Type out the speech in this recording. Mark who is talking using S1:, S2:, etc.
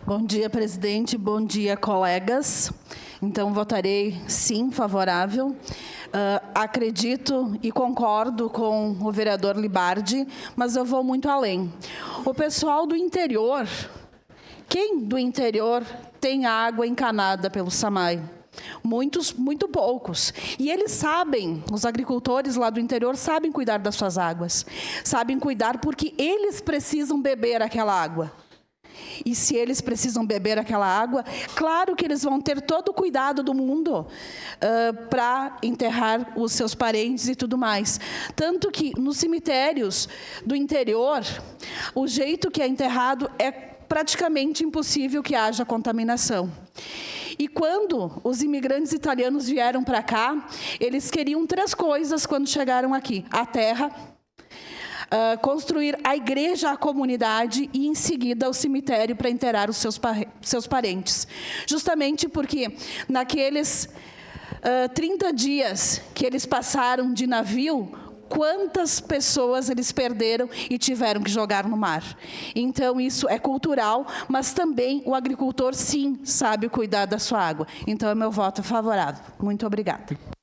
S1: Bom dia, presidente. Bom dia, colegas. Então, votarei sim, favorável. Acredito e concordo com o vereador Libardi, mas eu vou muito além. O pessoal do interior, quem do interior tem água encanada pelo SAMAI? Muitos, muito poucos. E eles sabem, os agricultores lá do interior sabem cuidar das suas águas. Sabem cuidar porque eles precisam beber aquela água. E se eles precisam beber aquela água, claro que eles vão ter todo o cuidado do mundo para enterrar os seus parentes e tudo mais. Tanto que nos cemitérios do interior, o jeito que é enterrado é praticamente impossível que haja contaminação. E quando os imigrantes italianos vieram para cá, eles queriam 3 coisas quando chegaram aqui: a terra, construir a igreja, a comunidade e, em seguida, o cemitério para enterrar os seus parentes. Justamente porque, naqueles 30 dias que eles passaram de navio, quantas pessoas eles perderam e tiveram que jogar no mar. Então, isso é cultural, mas também o agricultor, sim, sabe cuidar da sua água. Então, é meu voto favorável. Muito obrigada.